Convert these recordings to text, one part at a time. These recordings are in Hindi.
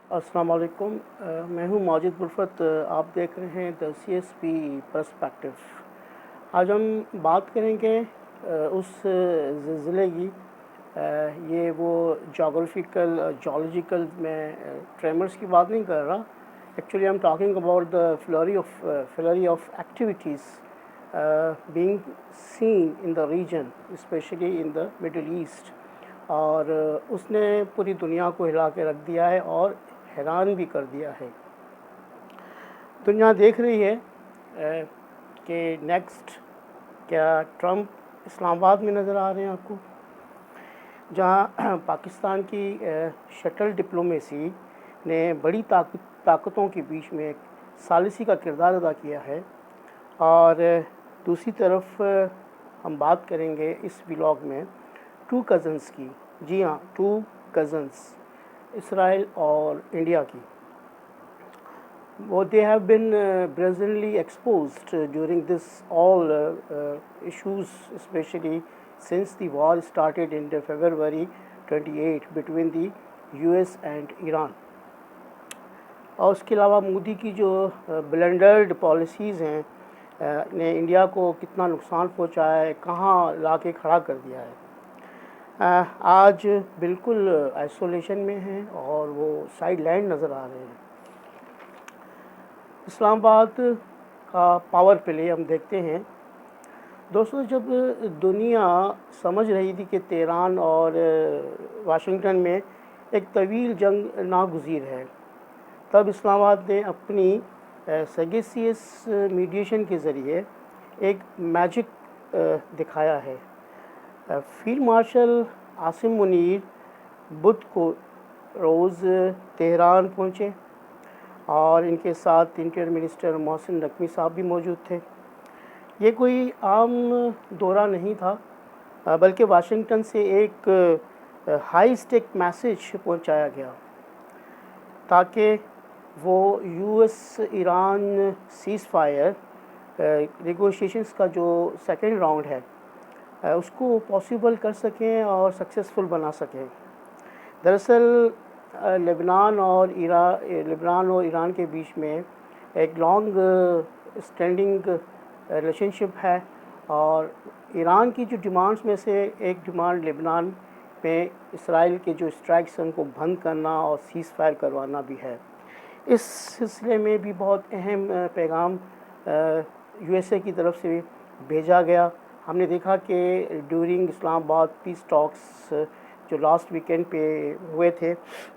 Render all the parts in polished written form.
अस्सलाम वालेकुम। मैं हूँ माजिद बुरफत। आप देख रहे हैं द CSP पर्सपेक्टिव। आज हम बात करेंगे उस ज़िलज़िले की। ये वो जोग्राफिकल जोलॉजिकल में ट्रेमर्स की बात नहीं कर रहा। Actually I am talking about the flurry of activities being seen in the region, especially in the Middle East। और उसने पूरी दुनिया को हिला के रख दिया है और हैरान भी कर दिया है। दुनिया देख रही है कि नेक्स्ट क्या ट्रंप इस्लामाबाद में नज़र आ रहे हैं आपको, जहां पाकिस्तान की शटल डिप्लोमेसी ने बड़ी ताकतों के बीच में एक सालिसी का किरदार अदा किया है। और दूसरी तरफ हम बात करेंगे इस व्लॉग में टू कज़न्स की। जी हाँ, टू कज़न्स, इसराइल और इंडिया की। वो they have been brazenly exposed during this all issues, especially since the war started in the February 28 between the US and Iran। और उसके अलावा मोदी की जो ब्लेंडर्ड पॉलिसीज़ हैं ने इंडिया को कितना नुकसान पहुंचाया है, कहाँ ला के खड़ा कर दिया है। आज बिल्कुल आइसोलेशन में हैं और वो साइड लाइन नज़र आ रहे हैं। इस्लामाबाद का पावर प्ले हम देखते हैं। दोस्तों, जब दुनिया समझ रही थी कि तेहरान और वाशिंगटन में एक तवील जंग नागुज़ीर है, तब इस्लामाबाद ने अपनी सेगेसियस मीडिएशन के ज़रिए एक मैजिक दिखाया है। फील्ड मार्शल आसिम मुनीर बुध को रोज़ तेहरान पहुँचे और इनके साथ इंटीरियर मिनिस्टर मोहसिन नकवी साहब भी मौजूद थे। ये कोई आम दौरा नहीं था, बल्कि वाशिंगटन से एक हाई स्टेक मैसेज पहुंचाया गया ताकि वो US Iran seize fire negotiations का जो सेकेंड राउंड है उसको पॉसिबल कर सकें और सक्सेसफुल बना सकें। दरअसल लेबनान और ईरान के बीच में एक लॉन्ग स्टैंडिंग रिलेशनशिप है और ईरान की जो डिमांड्स में से एक डिमांड लेबनान में इसराइल के जो स्ट्राइक्स हैं उनको बंद करना और सीज़ फायर करवाना भी है। इस सिलसिले में भी बहुत अहम पैगाम USA की तरफ से भेजा गया। हमने देखा कि ड्यूरिंग इस्लामाबाद पीस टॉक्स जो लास्ट वीकेंड पे हुए थे,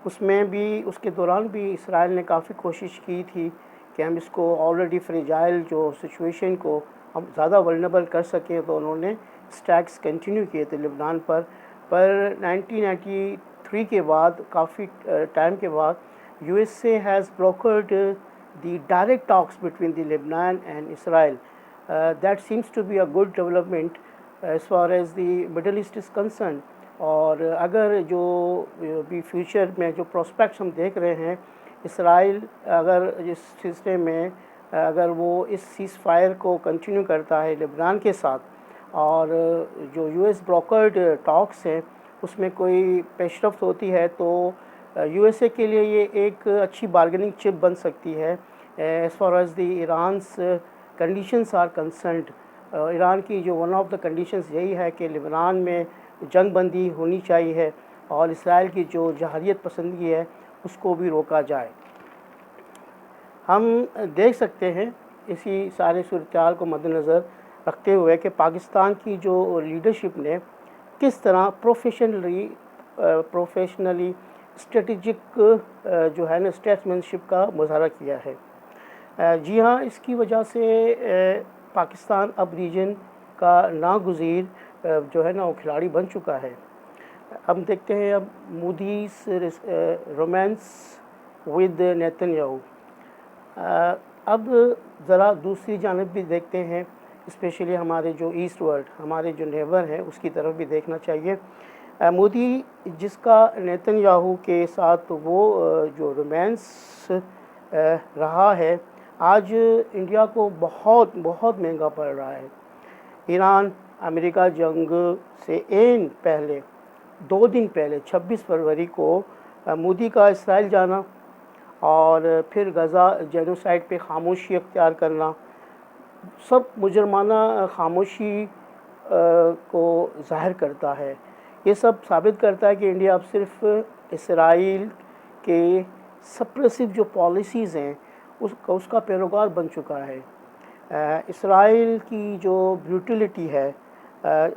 उसके दौरान भी इसराइल ने काफ़ी कोशिश की थी कि हम इसको ऑलरेडी फ्रेजाइल जो सिचुएशन को हम ज़्यादा वल्नरेबल कर सकें, तो उन्होंने स्ट्राइक्स कंटिन्यू किए थे लेबनान पर 1993 के बाद, काफ़ी टाइम के बाद, USA has brokered the direct talks between the Lebanon and Israel. That seems to be a good development as far as the Middle East is concerned। और अगर जो भी फ्यूचर में जो प्रोस्पेक्ट्स हम देख रहे हैं, इसराइल अगर इस सिलसिले में अगर वो इस सीज़ फायर को कंटिन्यू करता है लेबनान के साथ और जो US ब्रोकर्ड टॉक्स हैं उसमें कोई पेशरफ्त होती है, तो USA के लिए ये एक अच्छी बार्गेनिंग चिप बन सकती है as far as the Iran's conditions are concerned. Iran की जो वन ऑफ द कंडीशंस यही है कि लेबनान में जंग बंदी होनी चाहिए और इसराइल की जो जहारियत पसंदगी है उसको भी रोका जाए। हम देख सकते हैं इसी सारे सूरत-ए-हाल को मद्देनज़र रखते हुए कि पाकिस्तान की जो लीडरशिप ने किस तरह प्रोफेशनली स्ट्रेटजिक जो है ना स्टेट्समैनशिप का मुज़ाहरा किया है। जी हाँ, इसकी वजह से पाकिस्तान अब रीजन का नागुज़ीर जो है ना वो खिलाड़ी बन चुका है। हम देखते हैं अब मूडीज़ रोमांस विद नेतन्याहू। अब ज़रा दूसरी जानब भी देखते हैं, स्पेशली हमारे जो ईस्ट वर्ल्ड, हमारे जो नेबर हैं उसकी तरफ भी देखना चाहिए। मोदी जिसका नेतन्याहू के साथ वो जो रोमांस रहा है, आज इंडिया को बहुत बहुत महंगा पड़ रहा है। ईरान अमेरिका जंग से पहले 2 दिन पहले 26 फरवरी को मोदी का इसराइल जाना और फिर गज़ा जेनोसाइड पे खामोशी अख्तियार करना, सब मुजरमाना खामोशी को ज़ाहिर करता है। ये सब साबित करता है कि इंडिया अब सिर्फ़ इसराइल के सप्रेसिव जो पॉलिसीज़ हैं उसका पैरोकार बन चुका है। इसराइल की जो ब्रूटलिटी है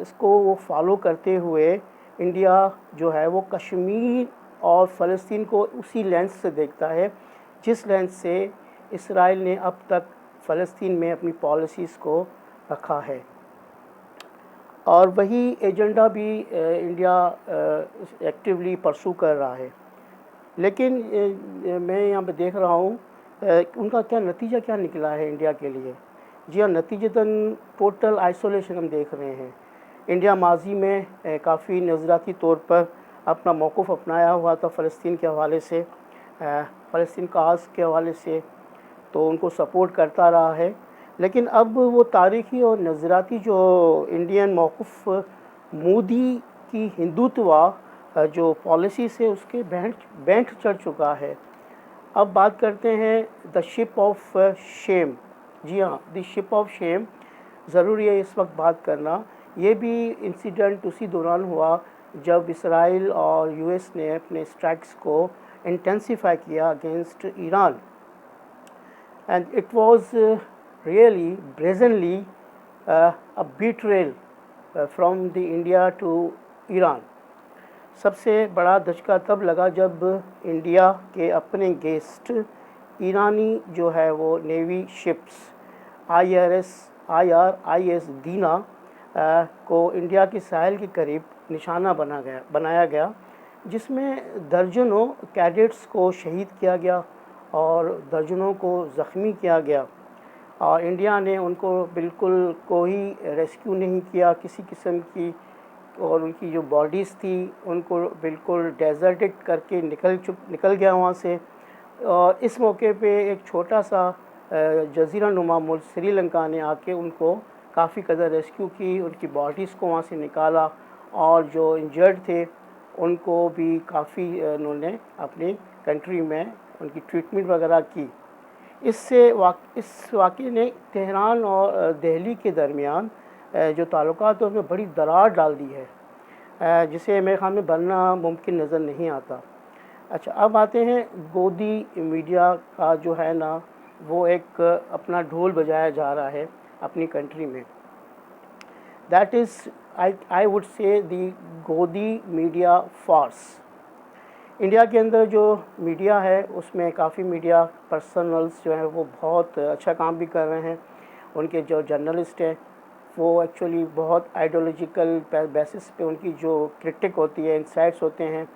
इसको वो फॉलो करते हुए इंडिया जो है वो कश्मीर और फ़लस्तीन को उसी लेंस से देखता है जिस लेंस से इसराइल ने अब तक फ़लस्तीन में अपनी पॉलिसीज़ को रखा है, और वही एजेंडा भी इंडिया एक्टिवली परसू कर रहा है। लेकिन मैं यहाँ पे देख रहा हूँ उनका क्या नतीजा क्या निकला है इंडिया के लिए। जी हाँ, नतीजतन टोटल आइसोलेशन हम देख रहे हैं। इंडिया माजी में काफ़ी नज़रियाती तौर पर अपना मौक़िफ़ अपनाया हुआ था फ़लस्तीन के हवाले से, फ़लस्तीन काज़ के हवाले से, तो उनको सपोर्ट करता रहा है। लेकिन अब वो तारीख़ी और नज़रियाती जो इंडियन मौक़िफ़ मोदी की हिंदुत्व जो पॉलिसी से उसके बैंठ चढ़ चुका है। अब बात करते हैं द शिप ऑफ शेम। जी हाँ, द शिप ऑफ शेम ज़रूरी है इस वक्त बात करना। ये भी इंसिडेंट उसी दौरान हुआ जब इसराइल और यूएस ने अपने स्ट्राइक्स को इंटेंसिफाई किया against Iran, and it was really brazenly a betrayal from the India to Iran. सबसे बड़ा धचका तब लगा जब इंडिया के अपने गेस्ट ईरानी जो है वो नेवी शिप्स IRIS दीना को इंडिया के साहिल के करीब निशाना बनाया गया, जिसमें दर्जनों कैडेट्स को शहीद किया गया और दर्जनों को ज़ख्मी किया गया, और इंडिया ने उनको बिल्कुल कोई रेस्क्यू नहीं किया किसी किस्म की, और उनकी जो बॉडीज़ थी उनको बिल्कुल डेजर्टेड करके निकल गया वहाँ से। और इस मौके पे एक छोटा सा जज़ीरा नुमा मुल्क श्रीलंका ने आके उनको काफ़ी कदर रेस्क्यू की, उनकी बॉडीज़ को वहाँ से निकाला, और जो इंजर्ड थे उनको भी काफ़ी उन्होंने अपनी कंट्री में उनकी ट्रीटमेंट वगैरह की। इस वाक़े ने तेहरान और दिल्ली के दरमियान जो ताल्लुकात है उसमें बड़ी दरार डाल दी है, जिसे मेरे ख़्याल में बनना मुमकिन नज़र नहीं आता। अच्छा, अब आते हैं गोदी मीडिया का जो है ना वो एक अपना ढोल बजाया जा रहा है अपनी कंट्री में। That is I would say दी गोदी मीडिया फार्स। इंडिया के अंदर जो मीडिया है उसमें काफ़ी मीडिया पर्सनल्स जो हैं वो बहुत अच्छा काम भी कर रहे हैं। उनके जो जर्नलिस्ट हैं वो एक्चुअली बहुत आइडियोलॉजिकल बेसिस पे उनकी जो क्रिटिक होती है, इंसाइट्स होते हैं,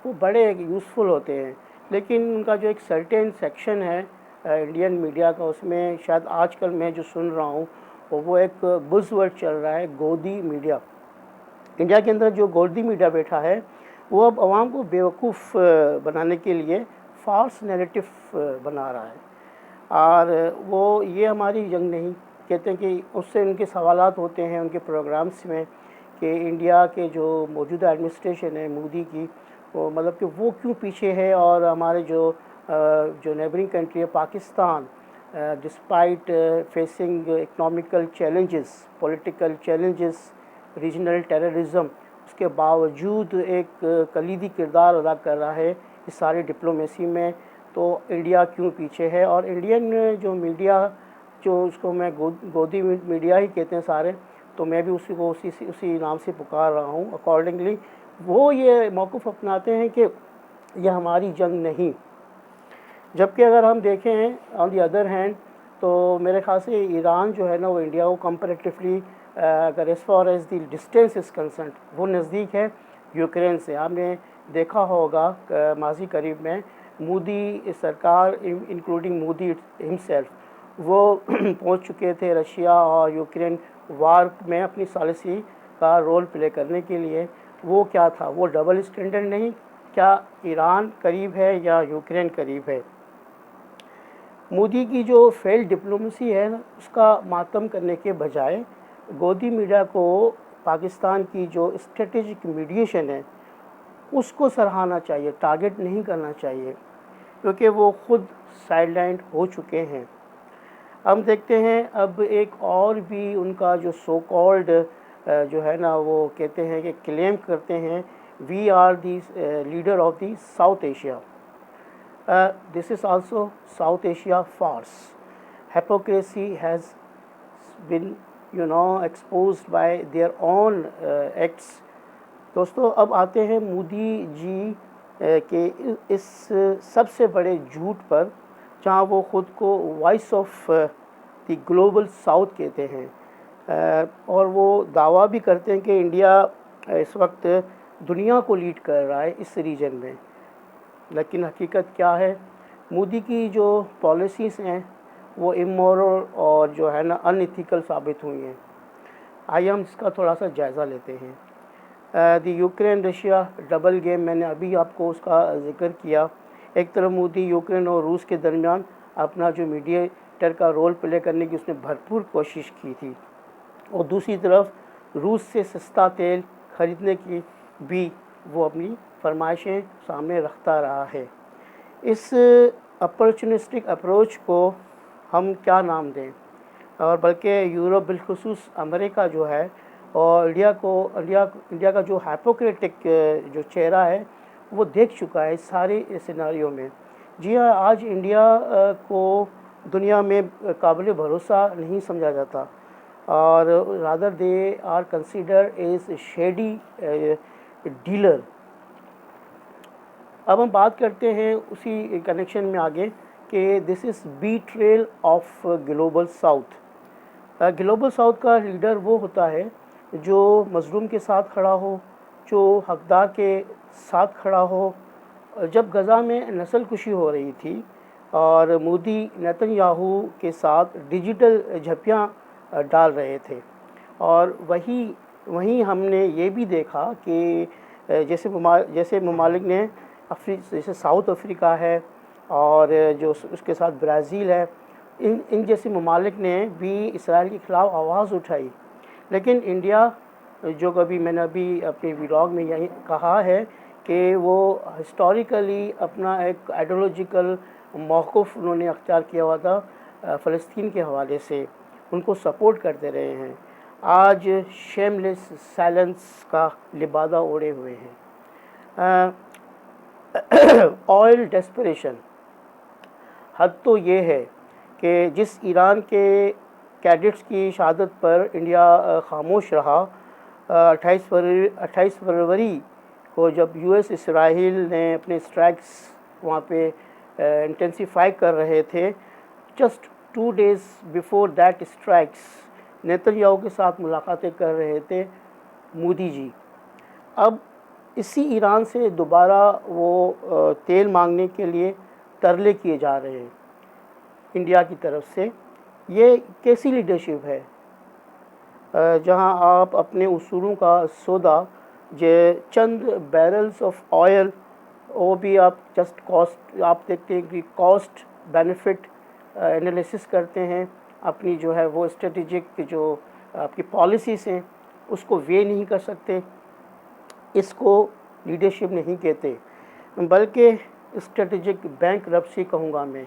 वो बड़े यूज़फुल होते हैं। लेकिन उनका जो एक सर्टेन सेक्शन है इंडियन मीडिया का, उसमें शायद आजकल मैं जो सुन रहा हूँ वो एक बुज़वर्ड चल रहा है, गोदी मीडिया। इंडिया के अंदर जो गोदी मीडिया बैठा है वो अब आवाम को बेवकूफ़ बनाने के लिए फ़ाल्स नैरेटिव बना रहा है, और वो ये हमारी जंग नहीं कहते हैं कि उससे उनके सवालात होते हैं उनके प्रोग्राम्स में कि इंडिया के जो मौजूदा एडमिनिस्ट्रेशन है मोदी की, वो मतलब कि वो क्यों पीछे है, और हमारे जो नेबरिंग कंट्री है Pakistan, despite facing economical challenges, political challenges, regional terrorism, उसके बावजूद एक कलीदी किरदार अदा कर रहा है इस सारी डिप्लोमेसी में। तो इंडिया क्यों पीछे है, और इंडियन जो मीडिया जो उसको मैं गोदी मीडिया ही कहते हैं सारे, तो मैं भी उसी नाम से पुकार रहा हूँ। अकॉर्डिंगली वो ये मौक़िफ़ अपनाते हैं कि यह हमारी जंग नहीं, जबकि अगर हम देखें ऑन दी अदर हैंड तो मेरे ख्याल से ईरान जो है ना वो इंडिया को कंपैरेटिवली अगर as far as the distance is concern वो नज़दीक है यूक्रेन से। आपने देखा होगा माजी करीब में मोदी सरकार इंक्लूडिंग मोदी हिमसेल्फ वो पहुंच चुके थे रशिया और यूक्रेन वार में अपनी सॉलिसी का रोल प्ले करने के लिए। वो क्या था, वो डबल स्टैंडर्ड नहीं, क्या ईरान करीब है या यूक्रेन करीब है। मोदी की जो फेल्ड डिप्लोमेसी है ना उसका मातम करने के बजाय गोदी मीडिया को पाकिस्तान की जो स्ट्रेटेजिक मीडिएशन है उसको सराहना चाहिए, टारगेट नहीं करना चाहिए। क्योंकि वो खुद साइडलाइन हो चुके हैं। हम देखते हैं अब एक और भी उनका जो सो कॉल्ड जो है ना, वो कहते हैं कि क्लेम करते हैं we are the leader of the South Asia. This is also South Asia farce. hypocrisy has been exposed by their own acts। दोस्तों अब आते हैं मोदी जी के इस सबसे बड़े झूठ पर, जहां वो ख़ुद को voice of the global south कहते हैं और वो दावा भी करते हैं कि इंडिया इस वक्त दुनिया को लीड कर रहा है इस रीजन में। लेकिन हकीकत क्या है, मोदी की जो पॉलिसीज़ हैं वो इमोरल और जो है ना अनइथिकल साबित हुई हैं। आइए हम इसका थोड़ा सा जायज़ा लेते हैं। The Ukraine Russia double game, मैंने अभी आपको उसका जिक्र किया। एक तरफ मोदी यूक्रेन और रूस के दरमियान अपना जो मीडिएटर का रोल प्ले करने की उसने भरपूर कोशिश की थी, और दूसरी तरफ रूस से सस्ता तेल ख़रीदने की भी वो अपनी फरमाइशें सामने रखता रहा है। इस अपॉर्चुनिस्टिक अप्रोच को हम क्या नाम दें, और बल्कि यूरोप बिलखुसूस अमेरिका जो है और इंडिया का जो हाइपोक्रेटिक जो चेहरा है वो देख चुका है इस सारे सिनारियों में। जी हाँ, आज इंडिया को दुनिया में काबिल भरोसा नहीं समझा जाता, और rather they are consider as shady dealer. अब हम बात करते हैं उसी कनेक्शन में आगे कि this is betrayal of global south. Global south का लीडर वो होता है जो मज़लूम के साथ खड़ा हो, जो हकदार के साथ खड़ा हो। जब गज़ा में नस्लकुशी हो रही थी और मोदी नेतन्याहू के साथ डिजिटल झप्पियाँ डाल रहे थे, और वहीं हमने ये भी देखा कि जैसे ममालिक ने जैसे साउथ अफ्रीका है और जो उसके साथ ब्राज़ील है, इन जैसे ममालिक ने भी इसराइल के ख़िलाफ़ आवाज़ उठाई। लेकिन इंडिया, जो कभी मैंने अभी अपने व्लॉग में यही कहा है कि वो हिस्टोरिकली अपना एक आइडियोलॉजिकल मौक़िफ़ उन्होंने अख्तियार किया हुआ था फ़लस्तीन के हवाले से, उनको सपोर्ट करते रहे हैं। आज शेमलेस साइलेंस का लिबादा ओढ़े हुए हैं। ऑयल डेस्परेशन, हद तो ये है कि जिस ईरान के कैडेट्स की शहादत पर इंडिया खामोश रहा, 28 फरवरी को जब यूएस इसराइल ने अपने स्ट्राइक्स वहाँ पे इंटेंसिफाई कर रहे थे, just 2 days before that strikes Netanyahu के साथ मुलाकातें कर रहे थे मोदी जी। अब इसी ईरान से दोबारा वो तेल मांगने के लिए तरले किए जा रहे हैं इंडिया की तरफ से। ये कैसी लीडरशिप है जहां आप अपने उसूलों का सौदा चंद बैरल्स ऑफ ऑयल, वो भी आप जस्ट कॉस्ट, आप देखते हैं कि कॉस्ट बेनिफिट एनालिसिस करते हैं, अपनी जो है वो स्ट्रेटेजिक जो आपकी पॉलिसीज़ हैं उसको वे नहीं कर सकते। इसको लीडरशिप नहीं कहते, बल्कि स्ट्रेटेजिक बैंकरप्सी कहूँगा मैं।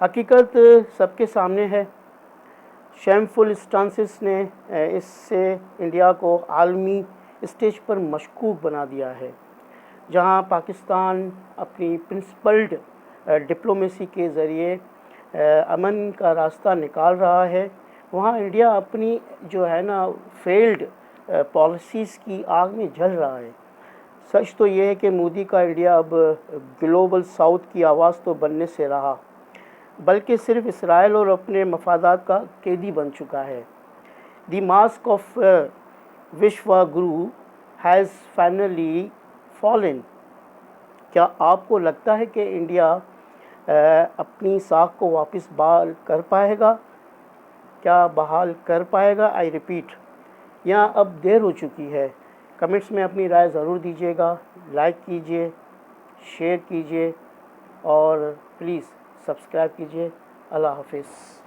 हकीकत सबके सामने है। शेमफुल स्टांसेस ने इससे इंडिया को आलमी स्टेज पर मशकूक बना दिया है। जहां पाकिस्तान अपनी प्रिंसिपल्ड डिप्लोमेसी के ज़रिए अमन का रास्ता निकाल रहा है, वहां इंडिया अपनी जो है ना फेल्ड पॉलिसीज़ की आग में जल रहा है। सच तो ये है कि मोदी का इंडिया अब ग्लोबल साउथ की आवाज़ तो बनने से रहा, बल्कि सिर्फ इसराइल और अपने मफादात का कैदी बन चुका है। द मास्क ऑफ विश्व गुरु हैज़ फाइनली फॉलन। क्या आपको लगता है कि इंडिया अपनी साख को वापस बहाल कर पाएगा? क्या बहाल कर पाएगा? आई रिपीट, या अब देर हो चुकी है? कमेंट्स में अपनी राय ज़रूर दीजिएगा, लाइक कीजिए, शेयर कीजिए और प्लीज़ सब्सक्राइब कीजिए। अल्लाह हाफिज़।